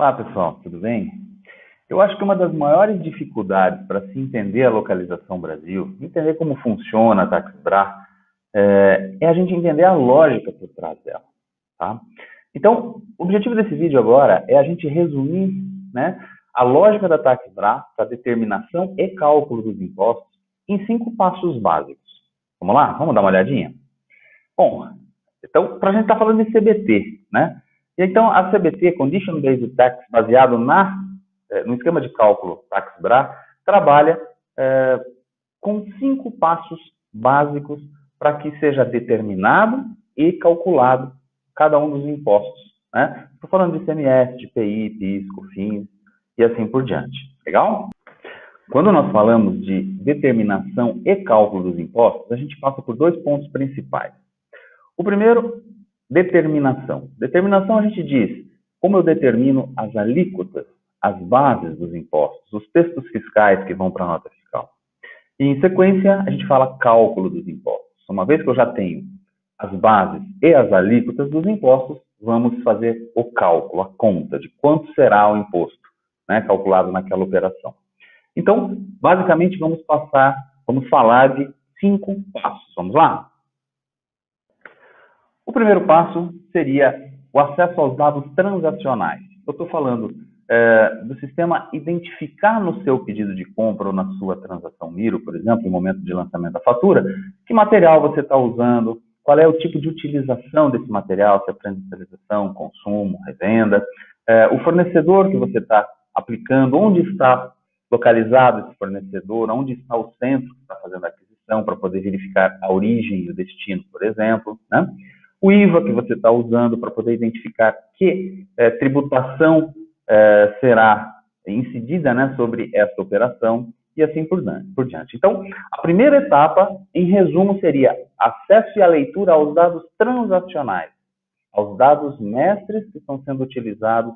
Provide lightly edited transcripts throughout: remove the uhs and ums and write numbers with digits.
Olá, pessoal, tudo bem? Eu acho que uma das maiores dificuldades para se entender a localização Brasil, entender como funciona a Taxbra, é a gente entender a lógica por trás dela, tá? Então, o objetivo desse vídeo agora é a gente resumir, né, a lógica da Taxbra para determinação e cálculo dos impostos em 5 passos básicos. Vamos lá? Vamos dar uma olhadinha? Bom, então, para a gente estar falando de CBT, né? E então, a CBT, Condition Based Tax, baseado no esquema de cálculo Taxbra, trabalha com 5 passos básicos para que seja determinado e calculado cada um dos impostos, né? Estou falando de ICMS, de IPI, PIS, COFINS e assim por diante. Legal? Quando nós falamos de determinação e cálculo dos impostos, a gente passa por 2 pontos principais. O primeiro, determinação. Determinação a gente diz como eu determino as alíquotas, as bases dos impostos, os textos fiscais que vão para a nota fiscal. E em sequência, a gente fala cálculo dos impostos. Uma vez que eu já tenho as bases e as alíquotas dos impostos, vamos fazer o cálculo, a conta de quanto será o imposto, né, calculado naquela operação. Então, basicamente, vamos falar de 5 passos. Vamos lá? O primeiro passo seria o acesso aos dados transacionais. Eu estou falando do sistema identificar no seu pedido de compra ou na sua transação Miro, por exemplo, no momento de lançamento da fatura, que material você está usando, qual é o tipo de utilização desse material, se é para industrialização, consumo, revenda, o fornecedor que você está aplicando, onde está localizado esse fornecedor, onde está o centro que está fazendo a aquisição para poder verificar a origem e o destino, por exemplo, né? O IVA que você está usando para poder identificar que tributação será incidida, né, sobre essa operação e assim por diante. Então, a primeira etapa, em resumo, seria acesso e a leitura aos dados transacionais, aos dados mestres que estão sendo utilizados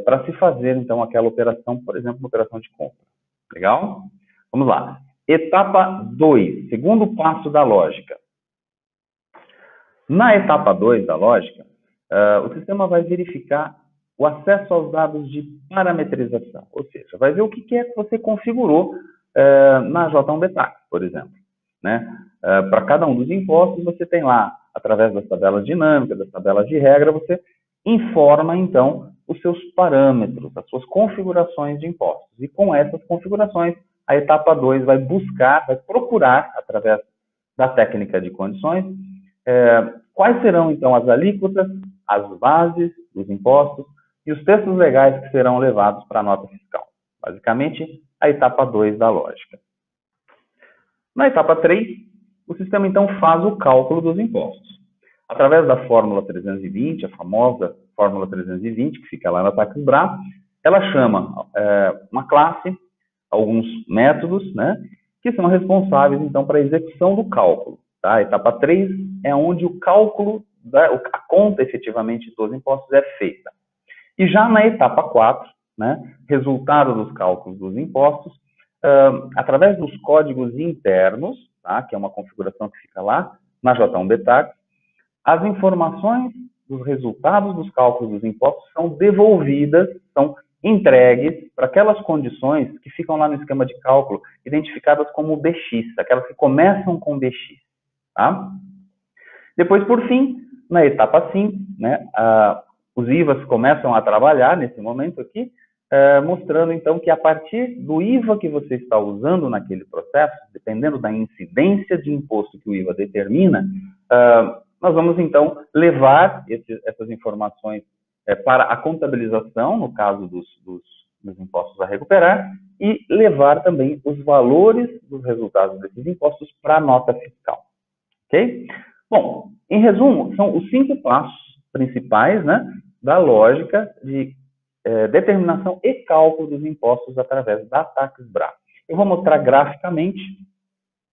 para se fazer, então, aquela operação, por exemplo, uma operação de compra. Legal? Vamos lá. Etapa 2, segundo passo da lógica. Na etapa 2 da lógica, o sistema vai verificar o acesso aos dados de parametrização, ou seja, vai ver o que é que você configurou na J1B Tax, por exemplo, né? Para cada um dos impostos, você tem lá, através das tabelas dinâmicas, das tabelas de regra, você informa, então, os seus parâmetros, as suas configurações de impostos. E com essas configurações, a etapa 2 vai procurar, através da técnica de condições, quais serão, então, as alíquotas, as bases dos impostos e os textos legais que serão levados para a nota fiscal. Basicamente, a etapa 2 da lógica. Na etapa 3, o sistema, então, faz o cálculo dos impostos. Através da fórmula 320, a famosa fórmula 320, que fica lá na Taxbra, ela chama uma classe, alguns métodos, né, que são responsáveis, então, para a execução do cálculo. Tá? A etapa 3 é onde o cálculo, a conta efetivamente dos impostos é feita. E já na etapa 4, né, resultado dos cálculos dos impostos, através dos códigos internos, tá, que é uma configuração que fica lá na J1B Tax, as informações dos resultados dos cálculos dos impostos são devolvidas, são entregues para aquelas condições que ficam lá no esquema de cálculo, identificadas como BX, aquelas que começam com BX. Tá? Depois, por fim, na etapa 5, né, os IVAs começam a trabalhar nesse momento aqui, mostrando então que a partir do IVA que você está usando naquele processo, dependendo da incidência de imposto que o IVA determina, nós vamos então levar essas informações para a contabilização, no caso dos impostos a recuperar, e levar também os valores dos resultados desses impostos para a nota fiscal. Ok? Bom, em resumo, são os 5 passos principais, né, da lógica de determinação e cálculo dos impostos através da Taxbra. Eu vou mostrar graficamente,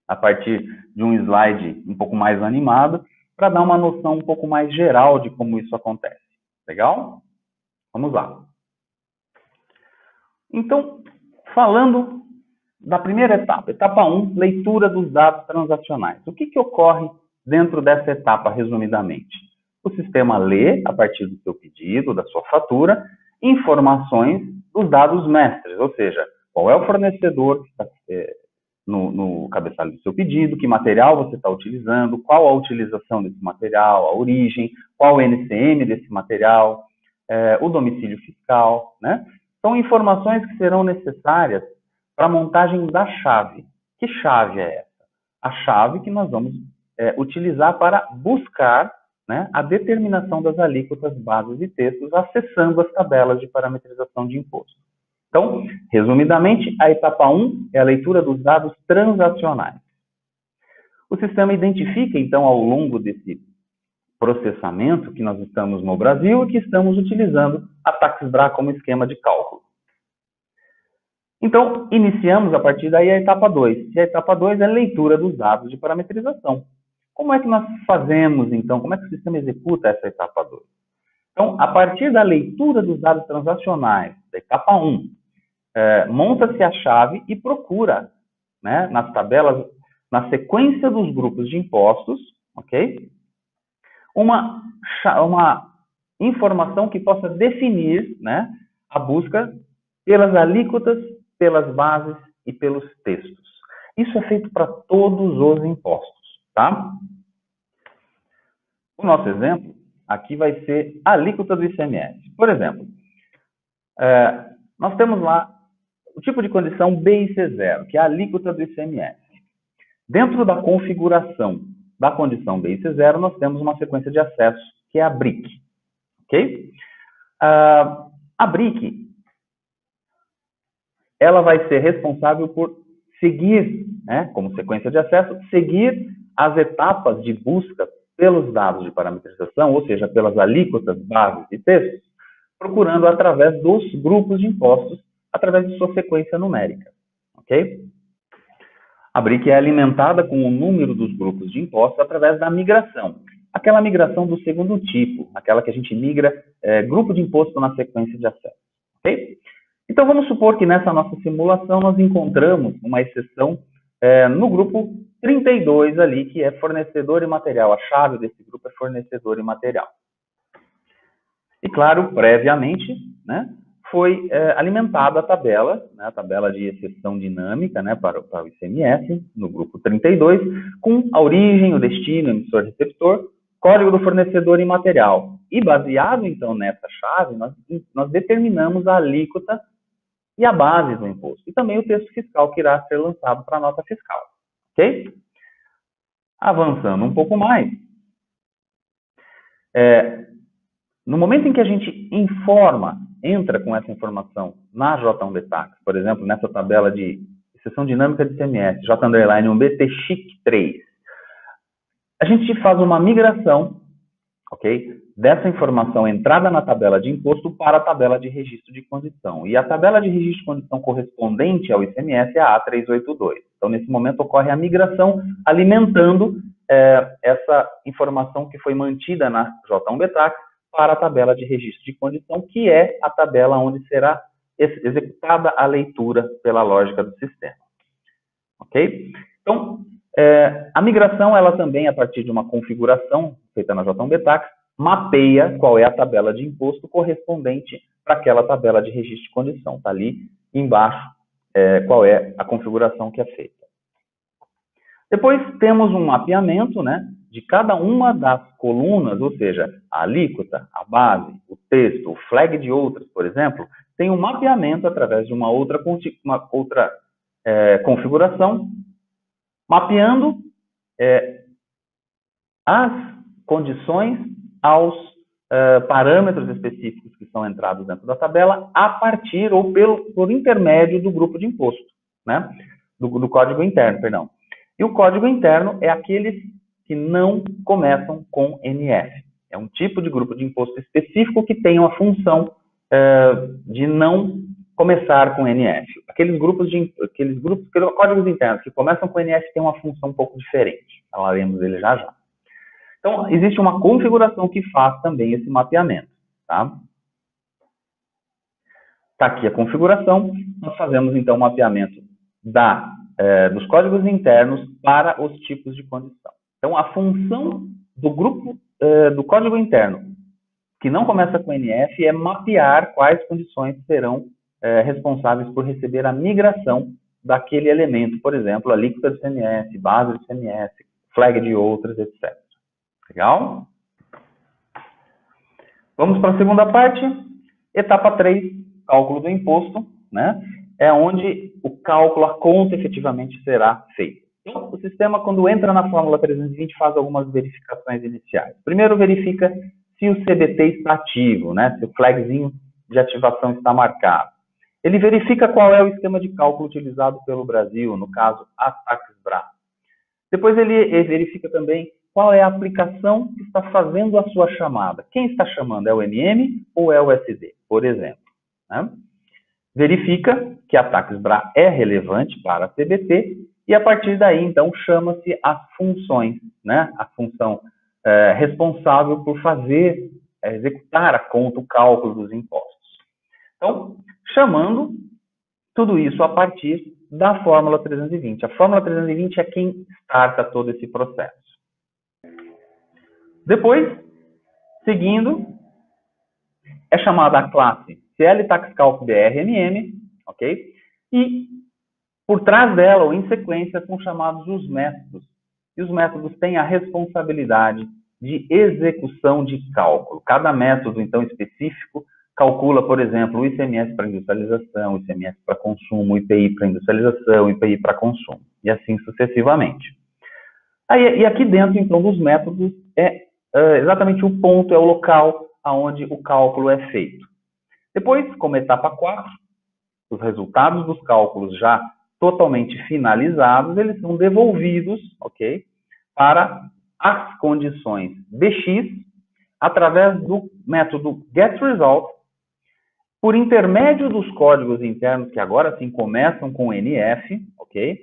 a partir de um slide um pouco mais animado, para dar uma noção um pouco mais geral de como isso acontece. Legal? Vamos lá. Então, falando da primeira etapa, etapa 1, leitura dos dados transacionais. O que ocorre dentro dessa etapa, resumidamente? O sistema lê, a partir do seu pedido, da sua fatura, informações dos dados mestres, ou seja, qual é o fornecedor que está no cabeçalho do seu pedido, que material você está utilizando, qual a utilização desse material, a origem, qual o NCM desse material, o domicílio fiscal, né? São informações que serão necessárias para a montagem da chave. Que chave é essa? A chave que nós vamos utilizar para buscar, né, a determinação das alíquotas, bases e textos, acessando as tabelas de parametrização de imposto. Então, resumidamente, a etapa 1 é a leitura dos dados transacionais. O sistema identifica, então, ao longo desse processamento que nós estamos no Brasil e que estamos utilizando a TaxBra como esquema de cálculo. Então, iniciamos a partir daí a etapa 2. E a etapa 2 é a leitura dos dados de parametrização. Como é que nós fazemos, então? Como é que o sistema executa essa etapa 2? Então, a partir da leitura dos dados transacionais, da etapa 1, monta-se a chave e procura, né, nas tabelas, na sequência dos grupos de impostos, ok? Uma informação que possa definir, né, a busca pelas alíquotas, pelas bases e pelos textos. Isso é feito para todos os impostos, tá? O nosso exemplo aqui vai ser a alíquota do ICMS. Por exemplo, nós temos lá o tipo de condição BIC0, que é a alíquota do ICMS. Dentro da configuração da condição BIC0, nós temos uma sequência de acesso, que é a BRIC. Ok? A BRIC, ela vai ser responsável por seguir, né, como sequência de acesso, seguir as etapas de busca pelos dados de parametrização, ou seja, pelas alíquotas, bases e textos, procurando através dos grupos de impostos, através de sua sequência numérica. Ok? A BRIC é alimentada com o número dos grupos de impostos através da migração. Aquela migração do segundo tipo, aquela que a gente migra grupo de imposto na sequência de acesso. Ok? Então, vamos supor que nessa nossa simulação nós encontramos uma exceção no grupo 32 ali, que é fornecedor e material. A chave desse grupo é fornecedor e material. E, claro, previamente, né, foi alimentada a tabela, né, a tabela de exceção dinâmica, né, para o ICMS, no grupo 32, com a origem, o destino, emissor-receptor, código do fornecedor e material. E, baseado, então, nessa chave, nós determinamos a alíquota e a base do imposto. E também o texto fiscal que irá ser lançado para a nota fiscal. Ok? Avançando um pouco mais, no momento em que a gente entra com essa informação na J1B Tax, por exemplo, nessa tabela de exceção dinâmica de ICMS, J_1B TXIC3, a gente faz uma migração, ok, dessa informação entrada na tabela de imposto para a tabela de registro de condição. E a tabela de registro de condição correspondente ao ICMS é a A382. Então, nesse momento, ocorre a migração alimentando essa informação que foi mantida na J1B Tax para a tabela de registro de condição, que é a tabela onde será executada a leitura pela lógica do sistema. Ok? Então, a migração, ela também, a partir de uma configuração feita na J1B Tax, mapeia qual é a tabela de imposto correspondente para aquela tabela de registro de condição. Está ali embaixo qual é a configuração que é feita. Depois temos um mapeamento, né, de cada uma das colunas, ou seja, a alíquota, a base, o texto, o flag de outras, por exemplo, tem um mapeamento através de uma outra configuração, mapeando as condições aos parâmetros específicos que são entrados dentro da tabela a partir ou por intermédio do grupo de imposto, né? Do código interno, perdão. E o código interno é aqueles que não começam com NF. É um tipo de grupo de imposto específico que tem uma função de não começar com NF. Aqueles códigos internos que começam com NF têm uma função um pouco diferente. Falaremos dele já já. Então, existe uma configuração que faz também esse mapeamento. Tá? Está aqui a configuração. Nós fazemos, então, o mapeamento dos códigos internos para os tipos de condição. Então, a função do grupo do código interno que não começa com NF é mapear quais condições serão responsáveis por receber a migração daquele elemento, por exemplo, a alíquota do ICMS, base do ICMS, flag de outras, etc. Legal? Vamos para a segunda parte. Etapa 3, cálculo do imposto, né? É onde o cálculo, a conta efetivamente será feita. Então, o sistema, quando entra na fórmula 320, faz algumas verificações iniciais. Primeiro, verifica se o CBT está ativo, né? Se o flagzinho de ativação está marcado. Ele verifica qual é o esquema de cálculo utilizado pelo Brasil, no caso, a TaxBra. Depois ele verifica também qual é a aplicação que está fazendo a sua chamada. Quem está chamando? É o MM ou é o SD, por exemplo, né? Verifica que a TaxBra é relevante para a CBT e, a partir daí, então, chama-se as funções, né? A função responsável por fazer, executar a conta, o cálculo dos impostos. Então, chamando tudo isso a partir da fórmula 320. A fórmula 320 é quem starta todo esse processo. Depois, seguindo, é chamada a classe CL Tax Calc BR-MM, ok? E por trás dela, ou em sequência, são chamados os métodos. E os métodos têm a responsabilidade de execução de cálculo. Cada método, então, específico, calcula, por exemplo, o ICMS para industrialização, o ICMS para consumo, o IPI para industrialização, o IPI para consumo, e assim sucessivamente. E aqui dentro, então, dos métodos, exatamente o ponto, é o local onde o cálculo é feito. Depois, como etapa 4, os resultados dos cálculos já totalmente finalizados, eles são devolvidos, ok, para as condições BX, através do método getResult, por intermédio dos códigos internos, que agora sim começam com NF, ok,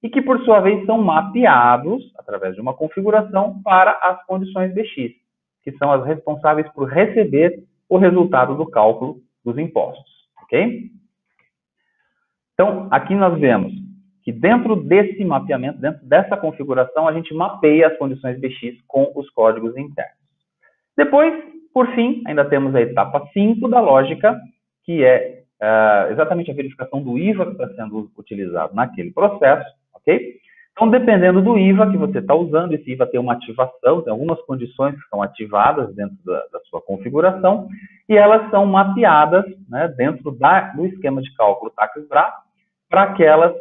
e que, por sua vez, são mapeados, através de uma configuração, para as condições BX, que são as responsáveis por receber o resultado do cálculo dos impostos, ok? Então, aqui nós vemos que dentro desse mapeamento, dentro dessa configuração, a gente mapeia as condições BX com os códigos internos. Depois, por fim, ainda temos a etapa 5 da lógica, que é exatamente a verificação do IVA que está sendo utilizado naquele processo, ok? Então, dependendo do IVA que você está usando, esse IVA tem uma ativação, tem algumas condições que são ativadas dentro da sua configuração, e elas são mapeadas, né, dentro do esquema de cálculo TaxBra, para aquelas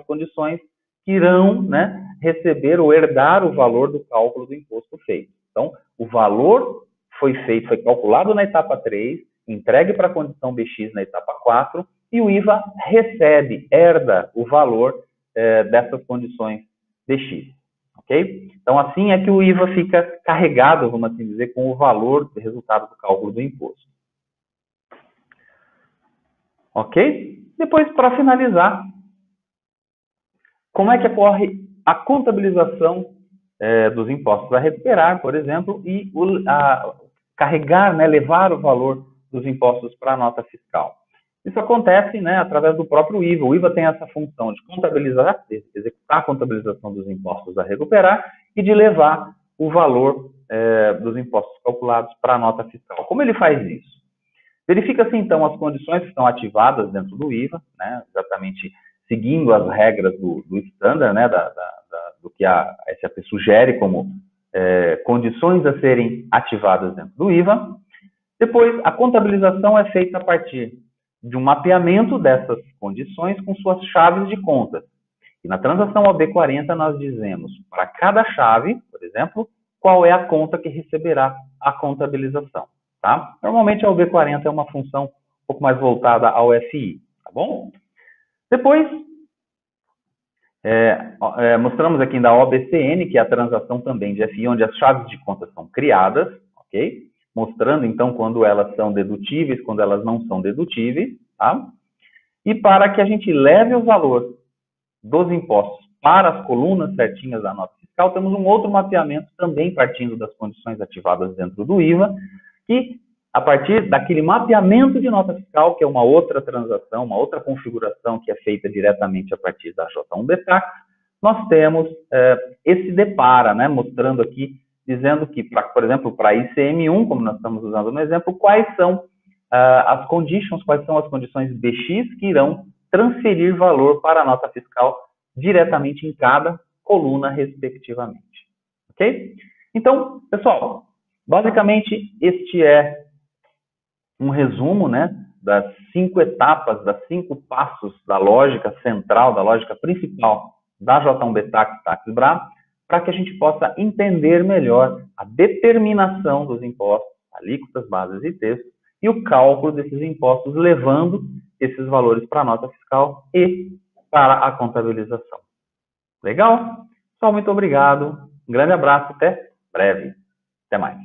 condições que irão, né, receber ou herdar o valor do cálculo do imposto feito. Então, o valor foi calculado na etapa 3, entregue para a condição BX na etapa 4, e o IVA herda o valor dessas condições BX, ok? Então, assim é que o IVA fica carregado, vamos assim dizer, com o valor do resultado do cálculo do imposto. Ok? Depois, para finalizar, como é que ocorre a contabilização dos impostos a recuperar, por exemplo, e carregar, né, levar o valor dos impostos para a nota fiscal? Isso acontece, né, através do próprio IVA. O IVA tem essa função de contabilizar, executar a contabilização dos impostos a recuperar e de levar o valor dos impostos calculados para a nota fiscal. Como ele faz isso? Verifica-se, então, as condições que estão ativadas dentro do IVA, né, exatamente seguindo as regras do standard, né, do que a SAP sugere como condições a serem ativadas dentro do IVA. Depois, a contabilização é feita a partir de um mapeamento dessas condições com suas chaves de contas. E na transação OB40 nós dizemos, para cada chave, por exemplo, qual é a conta que receberá a contabilização. Tá? Normalmente a OB40 é uma função um pouco mais voltada ao FI, tá bom? Depois, mostramos aqui da OBCN, que é a transação também de FI, onde as chaves de contas são criadas, ok? Mostrando, então, quando elas são dedutíveis, quando elas não são dedutíveis, tá? E para que a gente leve o valor dos impostos para as colunas certinhas da nota fiscal, temos um outro mapeamento também partindo das condições ativadas dentro do IVA, que, a partir daquele mapeamento de nota fiscal, que é uma outra transação, uma outra configuração que é feita diretamente a partir da J1B Tax, nós temos esse depara, né, mostrando aqui dizendo que, por exemplo, para ICM1, como nós estamos usando no exemplo, quais são as conditions, quais são as condições BX que irão transferir valor para a nota fiscal diretamente em cada coluna, respectivamente. Ok? Então, pessoal, basicamente este é um resumo, né, das 5 etapas, das 5 passos da lógica central, da lógica principal da J1B Tax Tax Bra, para que a gente possa entender melhor a determinação dos impostos, alíquotas, bases e textos, e o cálculo desses impostos, levando esses valores para a nota fiscal e para a contabilização. Legal? Pessoal, muito obrigado. Um grande abraço, até breve. Até mais.